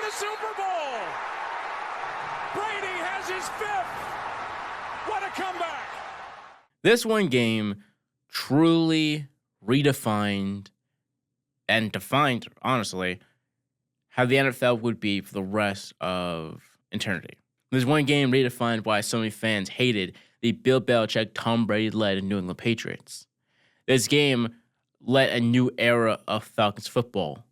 the Super Bowl. Brady has his 5th. What a comeback. This one game truly redefined and defined, honestly, how the NFL would be for the rest of eternity. This one game redefined why so many fans hated the Bill Belichick, Tom Brady-led New England Patriots. This game led a new era of Falcons football.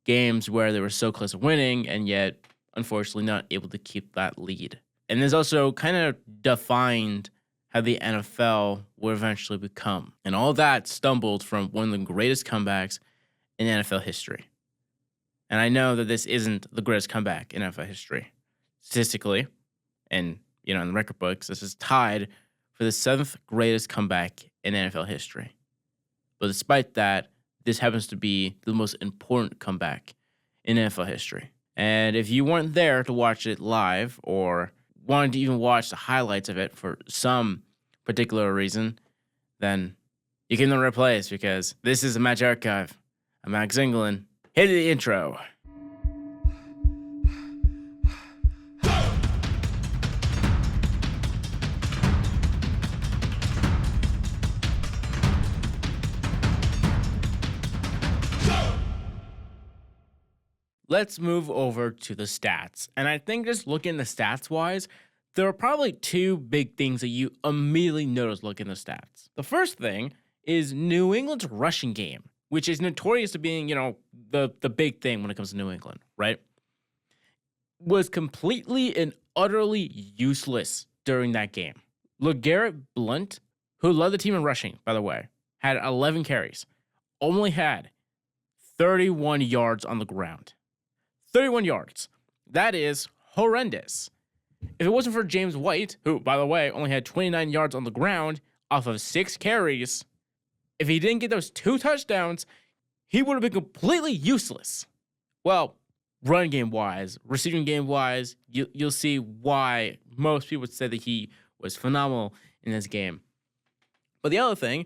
Games where they were so close to winning and yet, unfortunately, not able to keep that lead. And this also kind of defined how the NFL would eventually become. And all that stumbled from one of the greatest comebacks in NFL history. And I know that this isn't the greatest comeback in NFL history. Statistically, and in the record books, this is tied for the 7th greatest comeback in NFL history. But despite that, this happens to be the most important comeback in NFL history. And if you weren't there to watch it live or wanted to even watch the highlights of it for some particular reason, then you came to the right place because this is the Match Archive. I'm Max England. Hit the intro. Let's move over to the stats. And I think just looking at the stats-wise, there are probably two big things that you immediately notice looking at the stats. The first thing is New England's rushing game, which is notorious to being, the big thing when it comes to New England, right? Was completely and utterly useless during that game. LeGarrette Blount, who led the team in rushing, by the way, had 11 carries, only had 31 yards on the ground. 31 yards. That is horrendous. If it wasn't for James White, who, by the way, only had 29 yards on the ground off of 6 carries, if he didn't get those 2 touchdowns, he would have been completely useless. Well, run game-wise, receiving game-wise, you'll see why most people would say that he was phenomenal in this game. But the other thing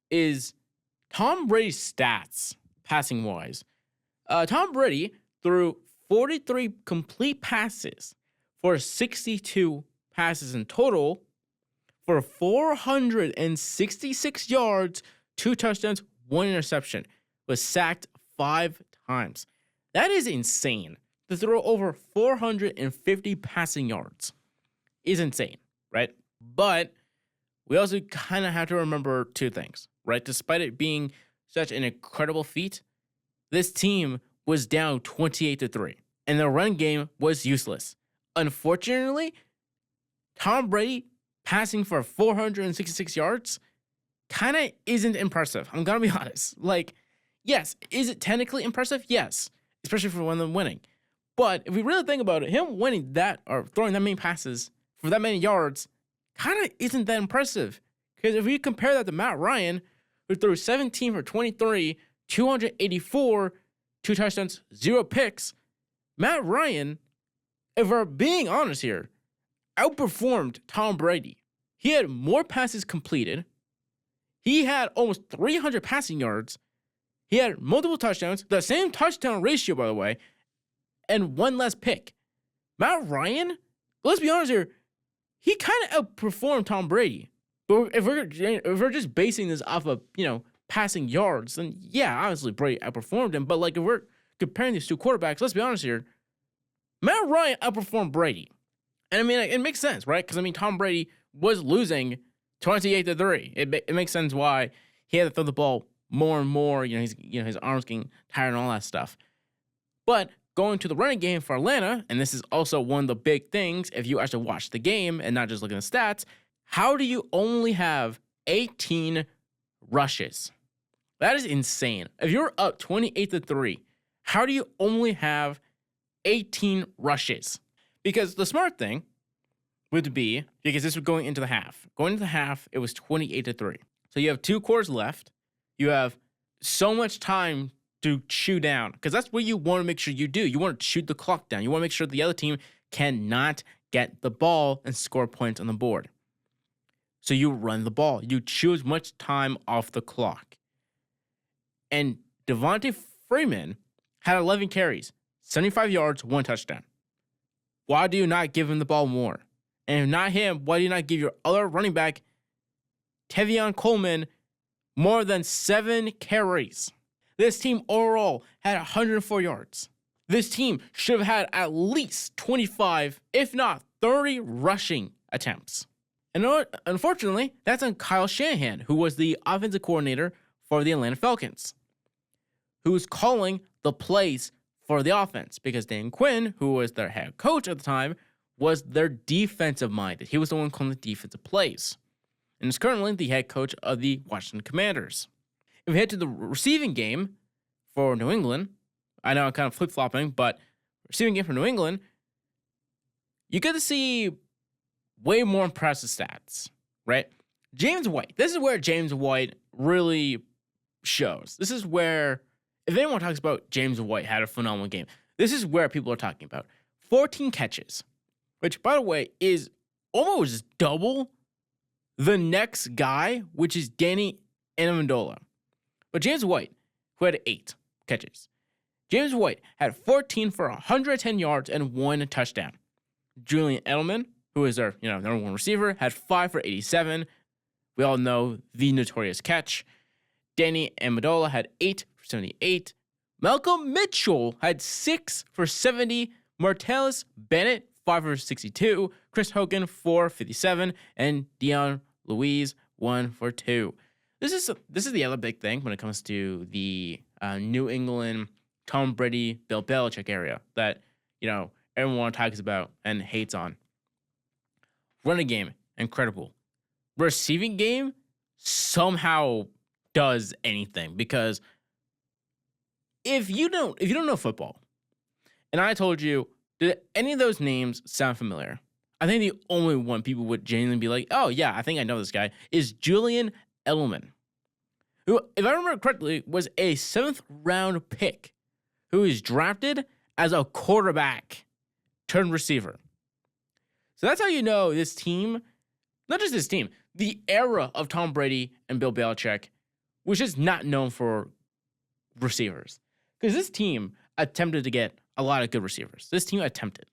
is Tom Brady's stats, passing-wise. Tom Brady threw 43 complete passes for 62 passes in total for 466 yards, 2 touchdowns, 1 interception. Was sacked 5 times. That is insane. To throw over 450 passing yards is insane, right? But we also kind of have to remember 2 things, right? Despite it being such an incredible feat, this team was down 28-3, and the run game was useless. Unfortunately, Tom Brady passing for 466 yards kind of isn't impressive. I'm going to be honest. Yes, is it technically impressive? Yes, especially for one of them winning. But if we really think about it, him winning that or throwing that many passes for that many yards kind of isn't that impressive. Because if we compare that to Matt Ryan, who threw 17 for 23, 284, 2 touchdowns, 0 picks, Matt Ryan, if we're being honest here, outperformed Tom Brady. He had more passes completed. He had almost 300 passing yards. He had multiple touchdowns, the same touchdown ratio, by the way, and 1 less pick. Matt Ryan, let's be honest here, he kind of outperformed Tom Brady. But if we're just basing this off of, passing yards, then yeah, obviously Brady outperformed him. But if we're comparing these 2 quarterbacks, let's be honest here, Matt Ryan outperformed Brady. And I mean, it makes sense, right? Because Tom Brady was losing 28-3. It makes sense why he had to throw the ball more and more. His arms getting tired and all that stuff. But going to the running game for Atlanta, and this is also one of the big things if you actually watch the game and not just look at the stats, how do you only have 18 rushes? That is insane. If you're up 28-3, how do you only have 18 rushes? Because the smart thing would be, because this was going into the half. Going into the half, it was 28-3. So you have 2 quarters left. You have so much time to chew down, because that's what you want to make sure you do. You want to shoot the clock down. You want to make sure the other team cannot get the ball and score points on the board. So you run the ball. You chew as much time off the clock. And Devontae Freeman had 11 carries, 75 yards, 1 touchdown. Why do you not give him the ball more? And if not him, why do you not give your other running back, Tevin Coleman, more than 7 carries? This team overall had 104 yards. This team should have had at least 25, if not 30 rushing attempts. And unfortunately, that's on Kyle Shanahan, who was the offensive coordinator for the Atlanta Falcons, who's calling the plays for the offense, because Dan Quinn, who was their head coach at the time, was their defensive minded. He was the one calling the defensive plays, and is currently the head coach of the Washington Commanders. If we head to the receiving game for New England, I know I'm kind of flip-flopping, but receiving game for New England, you get to see way more impressive stats, right? James White. This is where James White really shows. This is where, if anyone talks about James White had a phenomenal game, this is where people are talking about. 14 catches, which, by the way, is almost double the next guy, which is Danny Amendola. But James White, who had 8 catches. James White had 14 for 110 yards and 1 touchdown. Julian Edelman, who is our number 1 receiver, had 5 for 87. We all know the notorious catch. Danny Amendola had 8 for 78. Malcolm Mitchell had 6 for 70. Martellus Bennett, 5 for 62. Chris Hogan, 4 for 57. And Dion Louise, 1 for 2. This is the other big thing when it comes to the New England, Tom Brady, Bill Belichick area that, everyone talks about and hates on. Running game, incredible. Receiving game somehow does anything, because if you don't know football, and I told you, did any of those names sound familiar? I think the only one people would genuinely be like, oh yeah, I think I know this guy, is Julian Edelman, who, if I remember correctly, was a 7th round pick who is drafted as a quarterback turned receiver. So that's how you know this team, not just this team, the era of Tom Brady and Bill Belichick was just not known for receivers. Because this team attempted to get a lot of good receivers. This team attempted.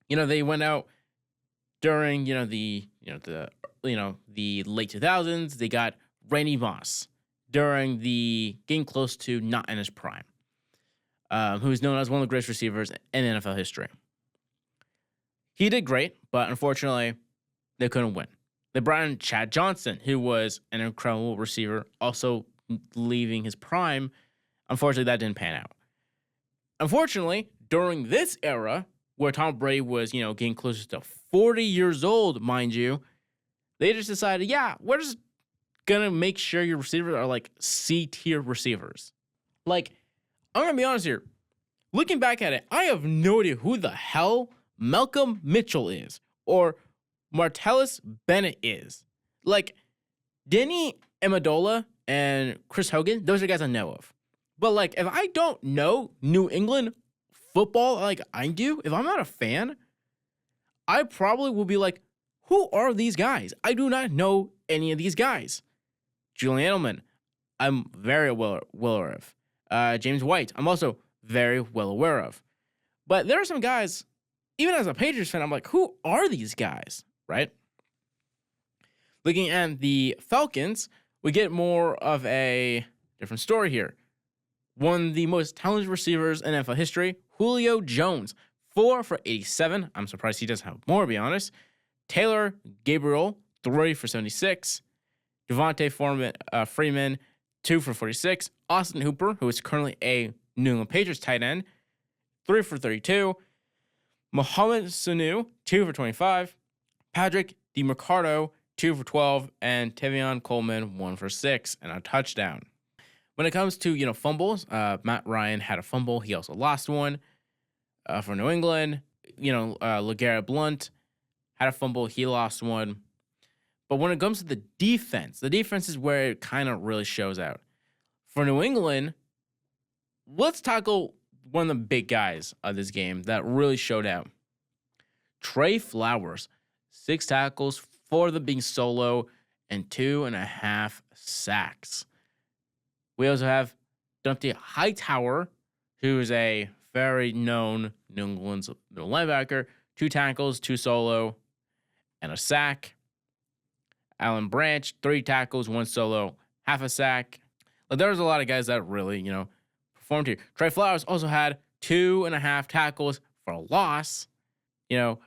They went out during, the late 2000s. They got Randy Moss during the getting close to not in his prime, who's known as one of the greatest receivers in NFL history. He did great, but unfortunately, they couldn't win. They brought in Chad Johnson, who was an incredible receiver, also leaving his prime. Unfortunately, that didn't pan out. Unfortunately, during this era, where Tom Brady was, getting closer to 40 years old, mind you, they just decided, yeah, we're just going to make sure your receivers are like C-tier receivers. Like, I'm going to be honest here. Looking back at it, I have no idea who the hell Malcolm Mitchell is or Martellus Bennett is. Like, Danny Amendola and Chris Hogan, those are guys I know of. But, like, if I don't know New England football like I do, if I'm not a fan, I probably will be like, who are these guys? I do not know any of these guys. Julian Edelman, I'm very well aware of. James White, I'm also very well aware of. But there are some guys, even as a Patriots fan, I'm like, who are these guys, right? Looking at the Falcons, we get more of a different story here. One of the most talented receivers in NFL history, Julio Jones, 4 for 87. I'm surprised he doesn't have more, to be honest. Taylor Gabriel, 3 for 76. Devontae Freeman, 2 for 46. Austin Hooper, who is currently a New England Patriots tight end, 3 for 32. Mohamed Sanu, 2 for 25. Patrick DiMercado, 2 for 12. And Tevin Coleman, 1 for 6 and a touchdown. When it comes to, fumbles, Matt Ryan had a fumble. He also lost one for New England. LeGarrette Blount had a fumble. He lost one. But when it comes to the defense is where it kind of really shows out. For New England, let's tackle one of the big guys of this game that really showed out. Trey Flowers, 6 tackles, 4 of them being solo, and 2.5 sacks. We also have Dante Hightower, who is a very known New England's middle linebacker, 2 tackles, 2 solo, and a sack. Alan Branch, 3 tackles, 1 solo, half a sack. Like, there was a lot of guys that really, performed here. Trey Flowers also had 2.5 tackles for a loss. Devin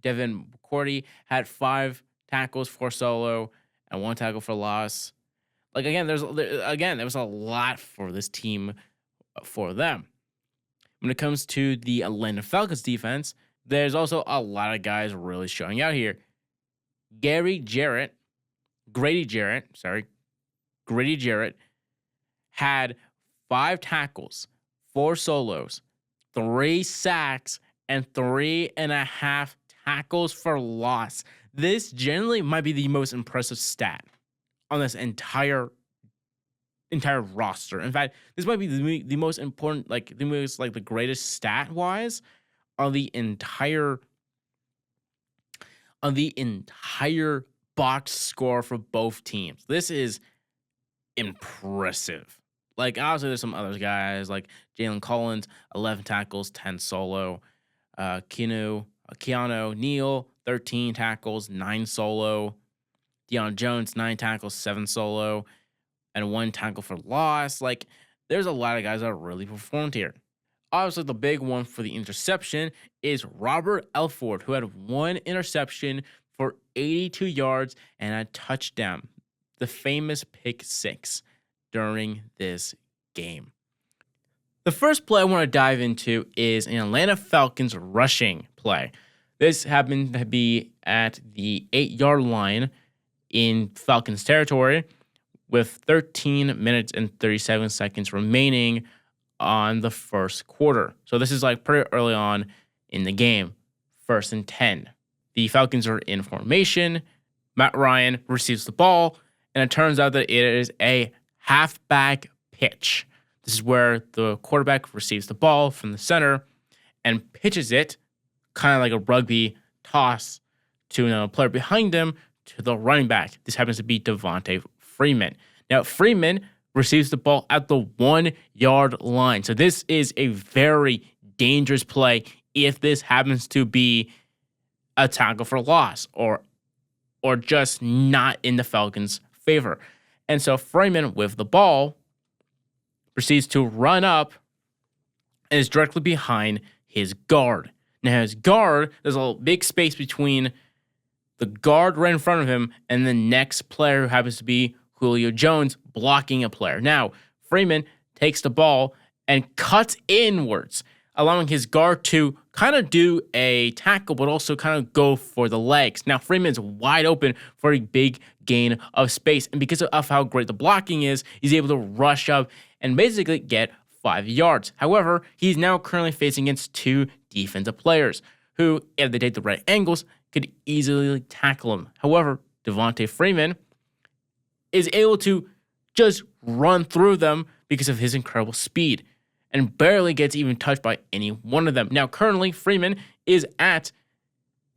McCourty had 5 tackles, 4 solo, and 1 tackle for loss. Like, again, there was a lot for this team for them. When it comes to the Atlanta Falcons defense, there's also a lot of guys really showing out here. Grady Jarrett had 5 tackles, 4 solos, 3 sacks, and 3.5 tackles for loss. This generally might be the most impressive stat on this entire roster. In fact, this might be the most important, the greatest stat wise on the entire box score for both teams. This is impressive. Like, obviously, there's some other guys like Jalen Collins, 11 tackles, 10 solo. Keanu Neal, 13 tackles, 9 solo. Deion Jones, 9 tackles, 7 solo, and 1 tackle for loss. Like, there's a lot of guys that really performed here. Obviously, the big one for the interception is Robert Elford, who had 1 interception for 82 yards and a touchdown, the famous pick 6 during this game. The first play I want to dive into is an Atlanta Falcons rushing play. This happened to be at the 8-yard line in Falcons territory with 13 minutes and 37 seconds remaining on the first quarter. So this is like pretty early on in the game, 1st and 10. The Falcons are in formation. Matt Ryan receives the ball, and it turns out that it is a halfback pitch. This is where the quarterback receives the ball from the center and pitches it, kind of like a rugby toss, to another player behind him, to the running back. This happens to be Devontae Freeman. Now, Freeman receives the ball at the 1-yard line. So this is a very dangerous play if this happens to be a tackle for loss or just not in the Falcons' favor. And so Freeman, with the ball, proceeds to run up and is directly behind his guard. Now, his guard, there's a big space between the guard right in front of him and the next player, who happens to be Julio Jones, blocking a player. Now, Freeman takes the ball and cuts inwards, allowing his guard to kind of do a tackle, but also kind of go for the legs. Now, Freeman's wide open for a big gain of space. And because of how great the blocking is, he's able to rush up and basically get 5 yards. However, he's now currently facing against 2 defensive players who, if they take the right angles, could easily tackle him. However, Devontae Freeman is able to just run through them because of his incredible speed and barely gets even touched by any one of them. Now, currently, Freeman is at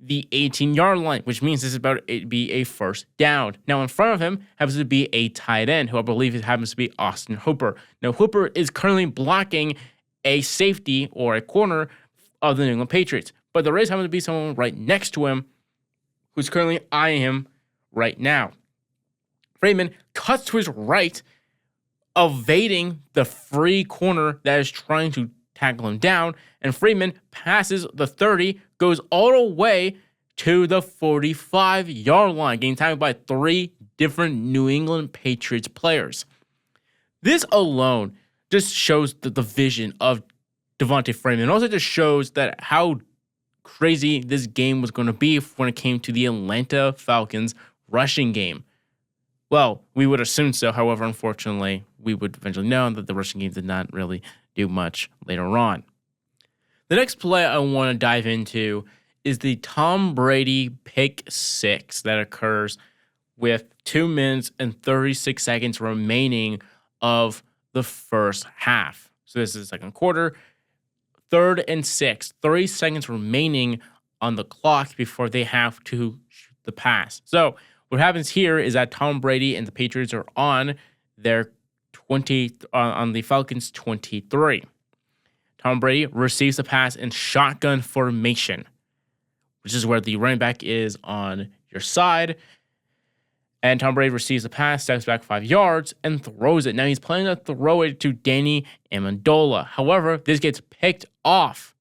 the 18-yard line, which means this is about to be a first down. Now, in front of him happens to be a tight end, who I believe happens to be Austin Hooper. Now, Hooper is currently blocking a safety or a corner of the New England Patriots, but there is happens to be someone right next to him who's currently eyeing him right now. Freeman cuts to his right, evading the free corner that is trying to tackle him down, and Freeman passes the 30, goes all the way to the 45-yard line, getting tackled by 3 different New England Patriots players. This alone just shows the vision of Devontae Freeman. It also just shows that how crazy this game was going to be when it came to the Atlanta Falcons rushing game. Well, we would assume so. However, unfortunately, we would eventually know that the rushing game did not really do much later on. The next play I want to dive into is the Tom Brady pick 6 that occurs with 2 minutes and 36 seconds remaining of the first half. So this is the second quarter, 3rd and 6, 30 seconds remaining on the clock before they have to shoot the pass. So what happens here is that Tom Brady and the Patriots are on their on the Falcons 23. Tom Brady receives the pass in shotgun formation, which is where the running back is on your side. And Tom Brady receives the pass, steps back 5 yards, and throws it. Now he's planning to throw it to Danny Amendola. However, this gets picked off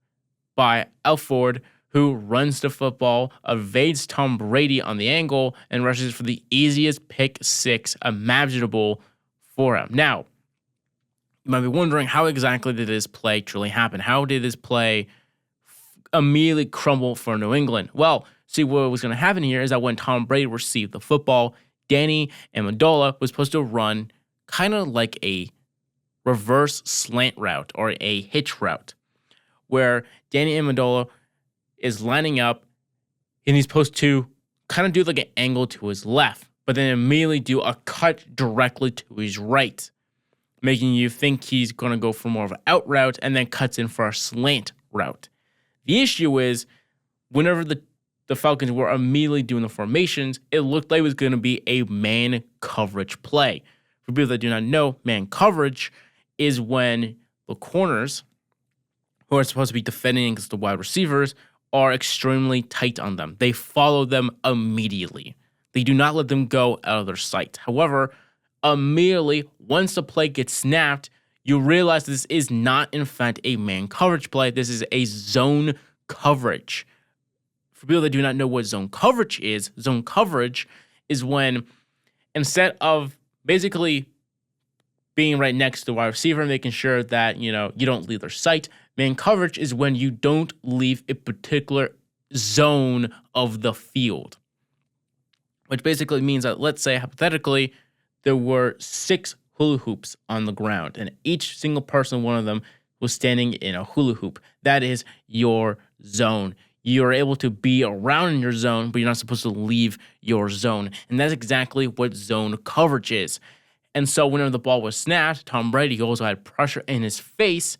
by Elford, who runs the football, evades Tom Brady on the angle, and rushes for the easiest pick six imaginable for him. Now, you might be wondering, how exactly did this play truly happen? How did this play immediately crumble for New England? Well, see, what was going to happen here is that when Tom Brady received the football, Danny Amendola was supposed to run kind of like a reverse slant route or a hitch route, where Danny Amendola is lining up and he's supposed to kind of do like an angle to his left, but then immediately do a cut directly to his right, making you think he's going to go for more of an out route and then cuts in for a slant route. The issue is, whenever the Falcons were immediately doing the formations, it looked like it was going to be a man coverage play. For people that do not know, man coverage is when the corners, who are supposed to be defending against the wide receivers, are extremely tight on them. They follow them immediately. They do not let them go out of their sight. However, immediately, once the play gets snapped, you realize this is not, in fact, a man coverage play. This is a zone coverage. For people that do not know what zone coverage is when, instead of basically being right next to the wide receiver, making sure that, you don't leave their sight, man coverage is when you don't leave a particular zone of the field. Which basically means that, let's say, hypothetically, there were 6 hula hoops on the ground, and each single person, one of them, was standing in a hula hoop. That is your zone. You're able to be around in your zone, but you're not supposed to leave your zone. And that's exactly what zone coverage is. And so whenever the ball was snapped, Tom Brady also had pressure in his face,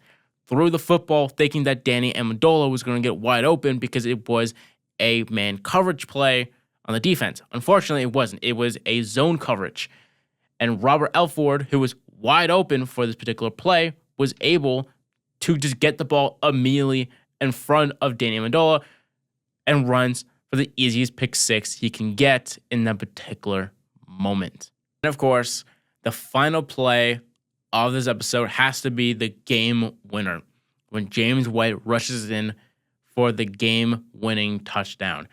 threw the football, thinking that Danny Amendola was going to get wide open because it was a man coverage play on the defense. Unfortunately, it wasn't. It was a zone coverage. And Robert Elford, who was wide open for this particular play, was able to just get the ball immediately in front of Danny Amendola and runs for the easiest pick six he can get in that particular moment. And of course, the final play of this episode has to be the game winner, when James White rushes in for the game-winning touchdown.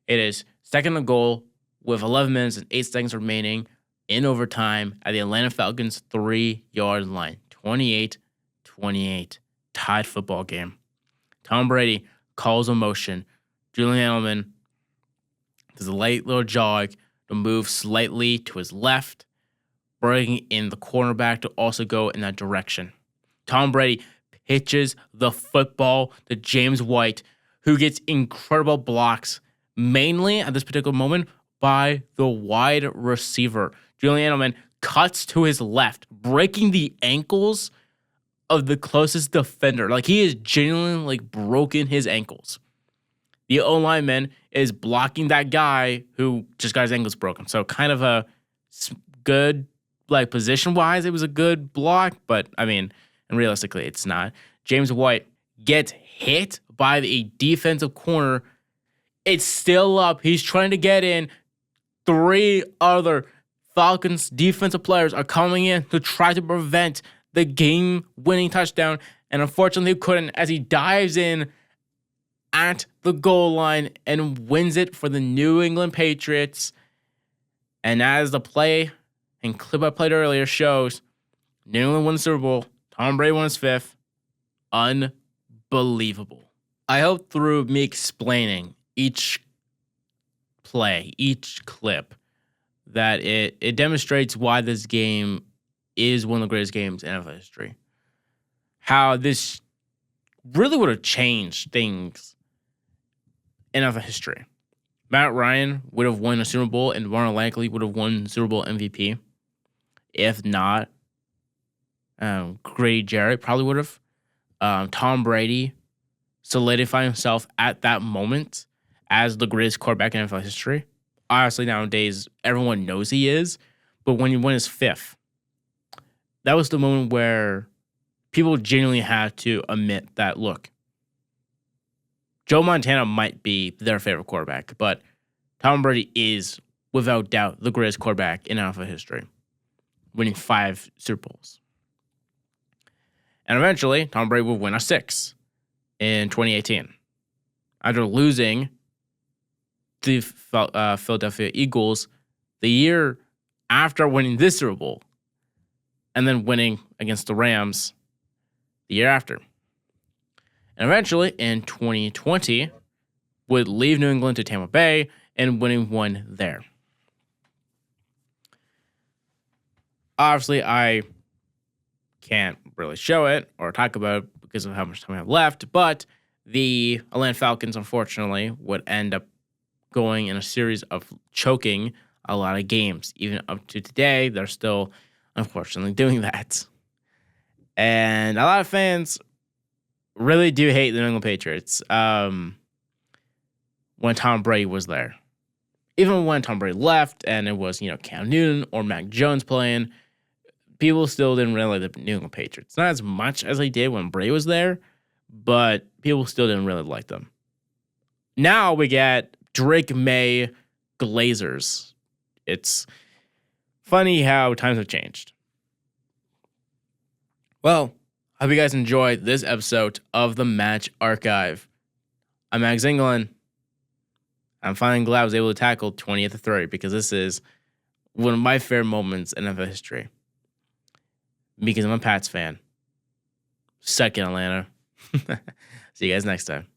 It is second and goal with 11 minutes and 8 seconds remaining in overtime at the Atlanta Falcons 3-yard line. 28-28. Tied football game. Tom Brady calls a motion. Julian Edelman does a light little jog to move slightly to his left, bringing in the cornerback to also go in that direction. Tom Brady pitches the football to James White, who gets incredible blocks, mainly at this particular moment by the wide receiver. Julian Edelman cuts to his left, breaking the ankles of the closest defender. Like, he is genuinely broken his ankles. The O-lineman is blocking that guy who just got his ankles broken. So kind of a good, position-wise, it was a good block. But, and realistically, it's not. James White gets hit by a defensive corner. It's still up. He's trying to get in. 3 other Falcons defensive players are coming in to try to prevent the game-winning touchdown. And unfortunately, he couldn't, as he dives in at the goal line and wins it for the New England Patriots. And as the play and clip I played earlier shows, New England won the Super Bowl. Tom Brady won his 5th. Unbelievable. I hope through me explaining each play, each clip, that it demonstrates why this game is one of the greatest games in NFL history. How this really would have changed things in NFL history. Matt Ryan would have won a Super Bowl, and more than likely would have won Super Bowl MVP. If not, Grady Jarrett probably would have. Tom Brady solidifying himself at that moment as the greatest quarterback in NFL history. Honestly, nowadays, everyone knows he is. But when you win his 5th, that was the moment where people genuinely had to admit that, look, Joe Montana might be their favorite quarterback, but Tom Brady is, without doubt, the greatest quarterback in NFL history, winning 5 Super Bowls. And eventually, Tom Brady would win a 6 in 2018 after losing the Philadelphia Eagles the year after winning this Super Bowl, and then winning against the Rams the year after. And eventually, in 2020, would leave New England to Tampa Bay and winning one there. Obviously, I can't really show it or talk about it because of how much time I have left, but the Atlanta Falcons, unfortunately, would end up going in a series of choking a lot of games. Even up to today, they're still, unfortunately, doing that. And a lot of fans really do hate the New England Patriots when Tom Brady was there. Even when Tom Brady left and it was, Cam Newton or Mac Jones playing, people still didn't really like the New England Patriots. Not as much as they did when Brady was there, but people still didn't really like them. Now we get Drake May Glazers. It's funny how times have changed. Well, I hope you guys enjoyed this episode of the Match Archive. I'm Max England. I'm finally glad I was able to tackle 20th to 30 because this is one of my favorite moments in NFL history. Because I'm a Pats fan. Second Atlanta. See you guys next time.